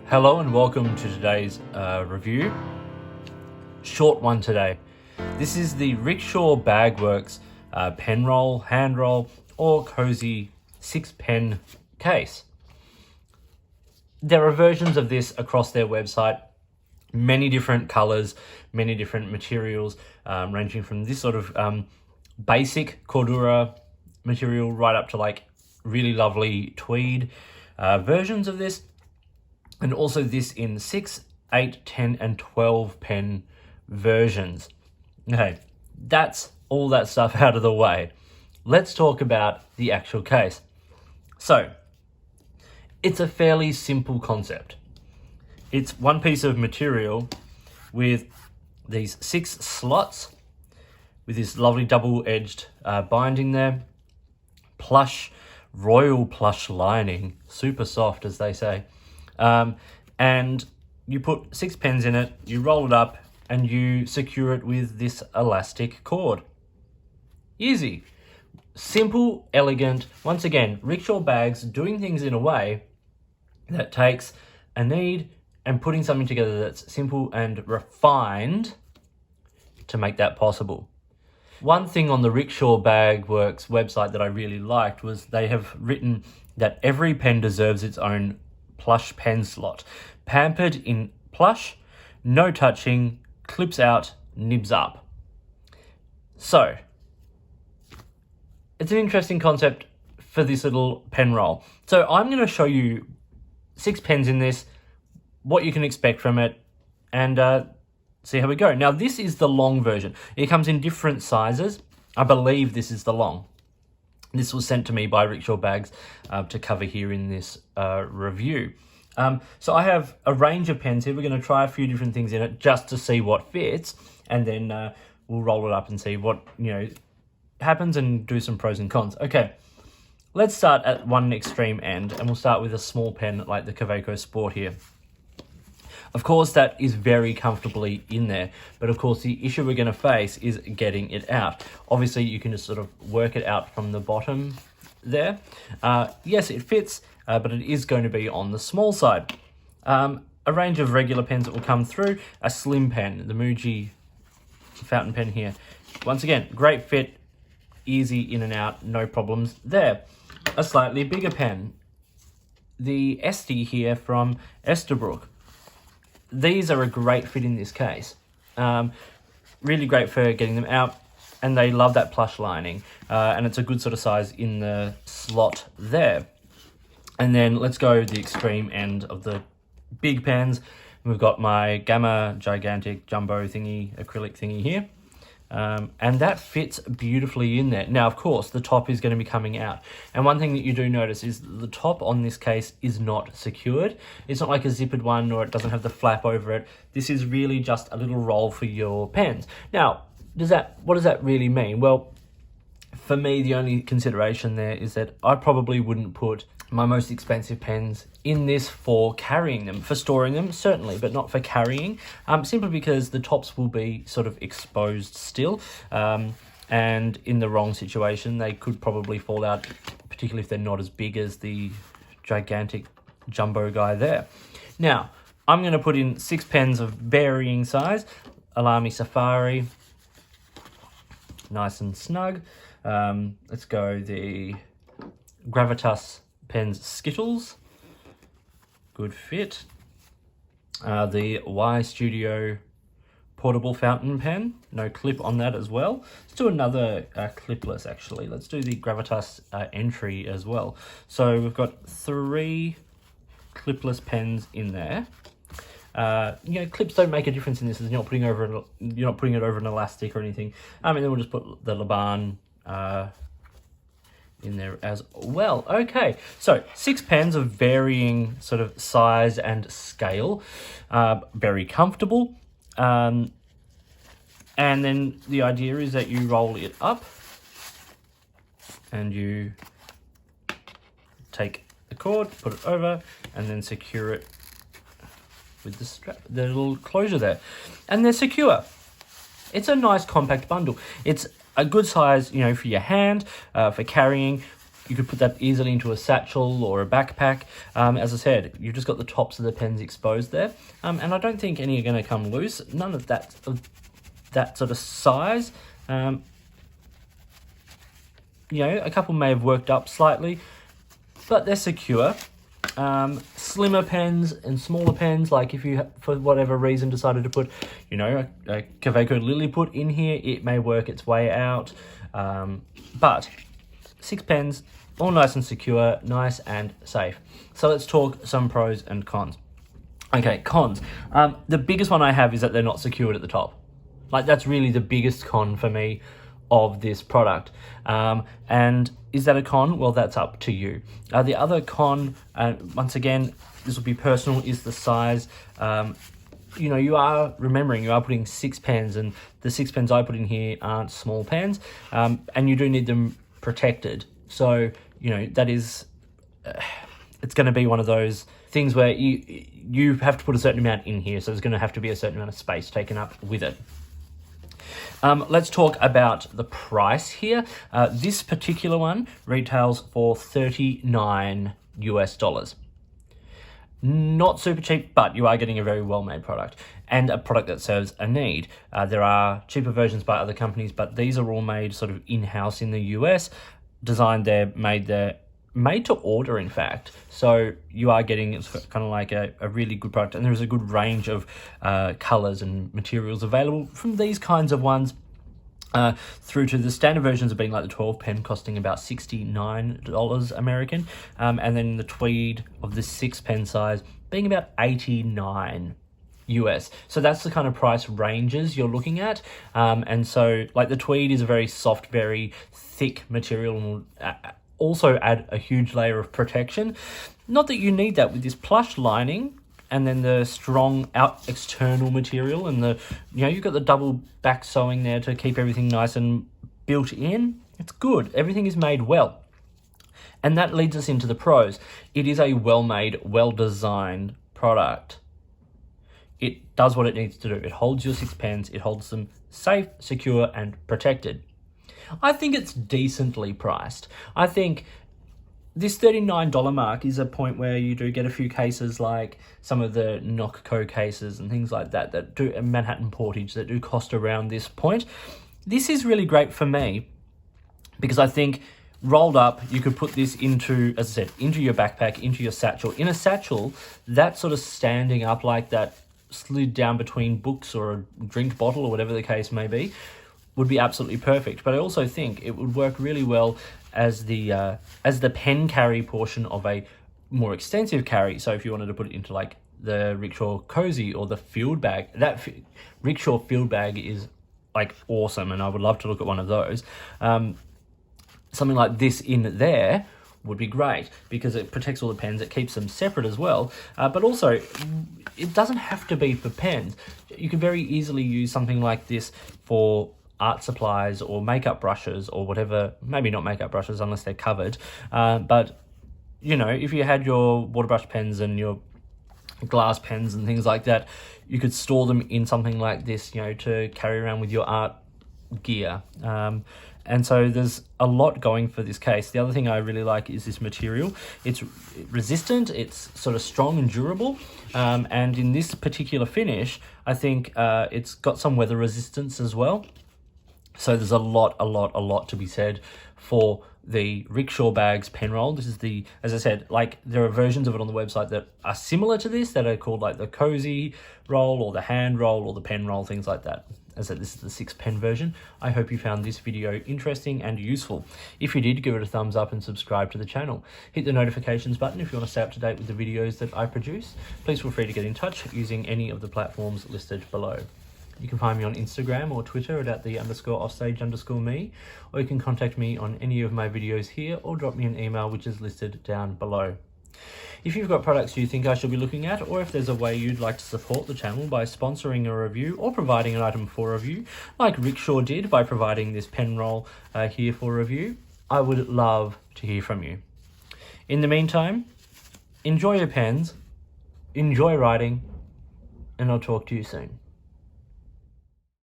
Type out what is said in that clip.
Hello and welcome to today's review. Short one today. This is the Rickshaw Bagwoks pen roll, hand roll, or cozy 6-pen case. There are versions of this across their website, many different colors, many different materials, ranging from this sort of basic Cordura material right up to like really lovely tweed versions of this. And also this in 6, 8, 10, and 12 pen versions. Okay, that's all that stuff out of the way. Let's talk about the actual case. So, it's a fairly simple concept. It's one piece of material with these 6 slots with this lovely double-edged binding there. Plush, royal plush lining, super soft as they say. And you put 6 pens in it, you roll it up, and you secure it with this elastic cord. Easy. Simple, elegant. Once again, Rickshaw Bags doing things in a way that takes a need and putting something together that's simple and refined to make that possible. One thing on the Rickshaw Bagwoks website that I really liked was they have written that every pen deserves its own plush pen slot. Pampered in plush, no touching, clips out, nibs up. So, it's an interesting concept for this little pen roll. So I'm going to show you 6 pens in this, what you can expect from it, and see how we go. Now this is the long version. It comes in different sizes. I believe this is the long. This was sent to me by Rickshaw Bags to cover here in this review. So I have a range of pens here. We're going to try a few different things in it just to see what fits, and then we'll roll it up and see what happens and do some pros and cons. Okay, let's start at one extreme end, and we'll start with a small pen like the Kaweco Sport here. Of course, that is very comfortably in there, but of course the issue we're going to face is getting it out. Obviously, you can just sort of work it out from the bottom there. Yes, it fits, but it is going to be on the small side. A range of regular pens that will come through. A slim pen, the Muji fountain pen here. Once again, great fit, easy in and out, no problems there. A slightly bigger pen, the Esty here from Esterbrook. These are a great fit in this case. Really great for getting them out, and they love that plush lining. And it's a good sort of size in the slot there. And then let's go the extreme end of the big pens. We've got my Gamma gigantic jumbo thingy, acrylic thingy here. And that fits beautifully in there. Now, of course, the top is going to be coming out. And one thing that you do notice is the top on this case is not secured. It's not like a zippered one, or it doesn't have the flap over it. This is really just a little roll for your pens. Now, what does that really mean? Well, for me, the only consideration there is that I probably wouldn't put my most expensive pens in this for carrying them. For storing them, certainly, but not for carrying, simply because the tops will be sort of exposed still, and in the wrong situation, they could probably fall out, particularly if they're not as big as the gigantic jumbo guy there. Now, I'm going to put in 6 pens of varying size. Alami Safari, nice and snug. Let's go the Gravitas Pens Skittles, good fit. The Y Studio portable fountain pen, no clip on that as well. Let's do another clipless actually. Let's do the Gravitas Entry as well. So we've got 3 clipless pens in there. Clips don't make a difference in this. You're not putting it over an elastic or anything. And then we'll just put the Laban in there as well. Okay, so 6 pens of varying sort of size and scale, very comfortable. And then the idea is that you roll it up and you take the cord, put it over, and then secure it with the strap, the little closure there, and they're secure. It's a nice compact bundle. It's a good size, for your hand, for carrying. You could put that easily into a satchel or a backpack. As I said, you've just got the tops of the pens exposed there. And I don't think any are going to come loose. None of that sort of size. You know, a couple may have worked up slightly, but they're secure. Slimmer pens and smaller pens, like if you, for whatever reason, decided to put, you know, a Kaweco Lilliput in here, it may work its way out. But 6 pens, all nice and secure, nice and safe. So let's talk some pros and cons. Okay, cons. The biggest one I have is that they're not secured at the top. Like, that's really the biggest con for me of this product. And is that a con? Well, that's up to you. The other con, once again, this will be personal, is the size. You know, you are putting 6 pens, and the 6 pens I put in here aren't small pens, and you do need them protected. So, you know, that is, it's going to be one of those things where you have to put a certain amount in here, so there's going to have to be a certain amount of space taken up with it. Let's talk about the price here. This particular one retails for $39 US. Not super cheap, but you are getting a very well-made product, and a product that serves a need. There are cheaper versions by other companies, but these are all made sort of in-house in the US, designed there, made there, made to order, in fact. So you are getting, it's kind of like a really good product, and there's a good range of colors and materials available from these kinds of ones, through to the standard versions of being like the 12 pen costing about $69 American, and then the tweed of the 6 pen size being about $89 US. So that's the kind of price ranges you're looking at. And so like the tweed is a very soft, very thick material, and will also add a huge layer of protection. Not that you need that with this plush lining, and then the strong out external material, and the, you know, you've got the double back sewing there to keep everything nice and built in. It's good. Everything is made well. And that leads us into the pros. It is a well-made, well-designed product. It does what it needs to do. It holds your 6 pens. It holds them safe, secure, and protected. I think it's decently priced. I think this $39 mark is a point where you do get a few cases like some of the Knockco cases and things like that, that do, Manhattan Portage, that do cost around this point. This is really great for me because I think rolled up, you could put this into, as I said, into your backpack, into your satchel. In a satchel, that sort of standing up like that, slid down between books or a drink bottle or whatever the case may be, would be absolutely perfect. But I also think it would work really well as the pen carry portion of a more extensive carry. So if you wanted to put it into like the Rickshaw Cozy or the field bag, that Rickshaw field bag is like awesome, and I would love to look at one of those. Something like this in there would be great because it protects all the pens, it keeps them separate as well, but also it doesn't have to be for pens. You could very easily use something like this for art supplies or makeup brushes or whatever. Maybe not makeup brushes unless they're covered, but you know, if you had your water brush pens and your glass pens and things like that, you could store them in something like this, you know, to carry around with your art gear. And so there's a lot going for this case. The other thing I really like is this material. It's resistant, it's sort of strong and durable, and in this particular finish, I think it's got some weather resistance as well. So there's a lot to be said for the Rickshaw Bags pen roll. This is the, as I said, like there are versions of it on the website that are similar to this, that are called like the Cozy roll or the hand roll or the pen roll, things like that. As I said, this is the 6 pen version. I hope you found this video interesting and useful. If you did, give it a thumbs up and subscribe to the channel. Hit the notifications button if you want to stay up to date with the videos that I produce. Please feel free to get in touch using any of the platforms listed below. You can find me on Instagram or Twitter at @the_offstage_me, or you can contact me on any of my videos here or drop me an email which is listed down below. If you've got products you think I should be looking at, or if there's a way you'd like to support the channel by sponsoring a review or providing an item for review, like Rickshaw did by providing this pen roll here for review, I would love to hear from you. In the meantime, enjoy your pens, enjoy writing, and I'll talk to you soon.